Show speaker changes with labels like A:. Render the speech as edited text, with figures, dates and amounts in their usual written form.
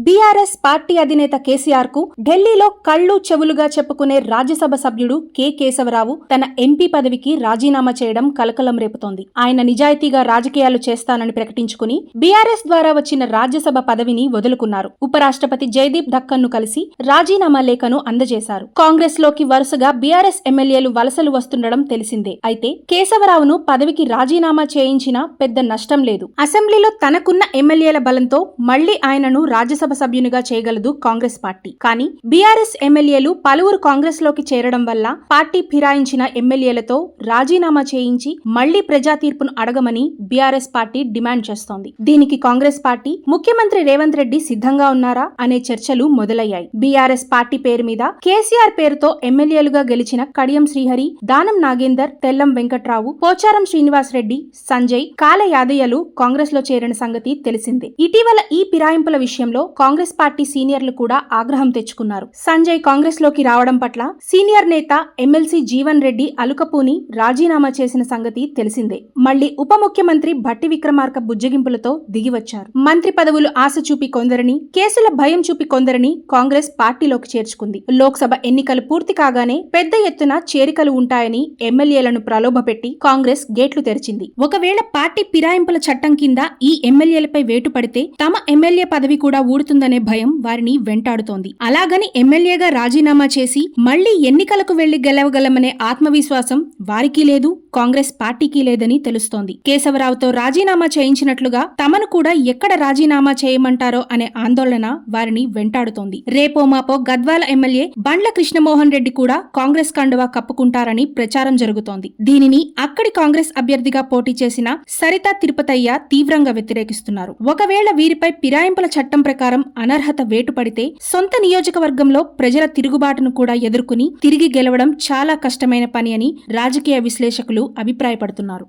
A: BRS party అధినేత కేసీఆర్ కు ఢిల్లీలో కళ్ళు చెవులుగా చెప్పుకునే రాజ్యసభ సభ్యుడు కె కేశవరావు తన ఎంపీ పదవికి రాజీనామా చేయడం కలకలం రేపుతోంది. ఆయన నిజాయితీగా రాజకీయాలు చేస్తానని ప్రకటించుకుని బీఆర్ఎస్ ద్వారా వచ్చిన రాజ్యసభ పదవిని వదులుకున్నారు. ఉపరాష్ట్రపతి జయదీప్ ధక్కర్ ను కలిసి రాజీనామా లేఖను అందజేశారు. కాంగ్రెస్ లోకి వరుసగా బీఆర్ఎస్ ఎమ్మెల్యేలు వలసలు వస్తుండడం తెలిసిందే. అయితే కేశవరావును పదవికి రాజీనామా చేయించినా పెద్ద నష్టం లేదు. అసెంబ్లీలో తనకున్న ఎమ్మెల్యేల బలంతో మళ్లీ ఆయనను రాజ్యసభ సభ్యునిగా చేయగలదు కాంగ్రెస్ పార్టీ. కానీ బీఆర్ఎస్ ఎమ్మెల్యేలు పలువురు కాంగ్రెస్ లోకి చేరడం వల్ల పార్టీ ఫిరాయించిన ఎమ్మెల్యేలతో రాజీనామా చేయించి మళ్లీ ప్రజా తీర్పును అడగమని బీఆర్ఎస్ పార్టీ డిమాండ్ చేస్తోంది. దీనికి కాంగ్రెస్ పార్టీ ముఖ్యమంత్రి రేవంత్ రెడ్డి సిద్ధంగా ఉన్నారా అనే చర్చలు మొదలయ్యాయి. బీఆర్ఎస్ పార్టీ పేరు మీద కేసీఆర్ పేరుతో ఎమ్మెల్యేలుగా గెలిచిన కడియం శ్రీహరి, దానం నాగేందర్, తెల్లం వెంకట్రావు, పోచారం శ్రీనివాస్ రెడ్డి, సంజయ్, కాల యాదయ్యలు కాంగ్రెస్ లో చేరిన సంగతి తెలిసిందే. ఇటీవల ఈ ఫిరాయింపుల విషయంలో కాంగ్రెస్ పార్టీ సీనియర్లు కూడా ఆగ్రహం తెచ్చుకున్నారు. సంజయ్ కాంగ్రెస్ లోకి రావడం పట్ల సీనియర్ నేత ఎమ్మెల్సీ జీవన్ రెడ్డి అలుకపూని రాజీనామా చేసిన సంగతి తెలిసిందే. మళ్లీ ఉప ముఖ్యమంత్రి భట్టి విక్రమార్క బుజ్జగింపులతో దిగివచ్చారు. మంత్రి పదవులు ఆశ చూపి కొందరిని, కేసుల భయం చూపి కొందరిని కాంగ్రెస్ పార్టీలోకి చేర్చుకుంది. లోక్సభ ఎన్నికలు పూర్తి కాగానే పెద్ద ఎత్తున చేరికలు ఉంటాయని ఎమ్మెల్యేలను ప్రలోభపెట్టి కాంగ్రెస్ గేట్లు తెరిచింది. ఒకవేళ పార్టీ ఫిరాయింపుల చట్టం కింద ఈ ఎమ్మెల్యేలపై వేటు పడితే తమ ఎమ్మెల్యే పదవి కూడా ఊడుతుందనే భయం వారిని వెంటాడుతోంది. అలాగని ఎమ్మెల్యేగా రాజీనామా చేసి మళ్లీ ఎన్నికలకు వెళ్లి గెలవగలమనే ఆత్మవిశ్వాసం వారికి లేదు, కాంగ్రెస్ పార్టీకి లేదని తెలుస్తోంది. కేశవరావుతో రాజీనామా చేయించినట్లుగా తమను కూడా ఎక్కడ రాజీనామా చేయమంటారో అనే ఆందోళన వారిని వెంటాడుతోంది. రేపో మాపో గద్వాల ఎమ్మెల్యే బండ్ల కృష్ణమోహన్ రెడ్డి కూడా కాంగ్రెస్ కండువా కప్పుకుంటారని ప్రచారం జరుగుతోంది. దీనిని అక్కడి కాంగ్రెస్ అభ్యర్థిగా పోటీ చేసిన సరితా తిరుపతయ్య తీవ్రంగా వ్యతిరేకిస్తున్నారు. ఒకవేళ వీరిపై ఫిరాయింపుల చట్టం ప్రకారం అనర్హత వేటు పడితే సొంత నియోజకవర్గంలో ప్రజల తిరుగుబాటును కూడా ఎదుర్కొని తిరిగి గెలవడం చాలా కష్టమైన పని అని రాజకీయ విశ్లేషకులు అభిప్రాయపడుతున్నారు.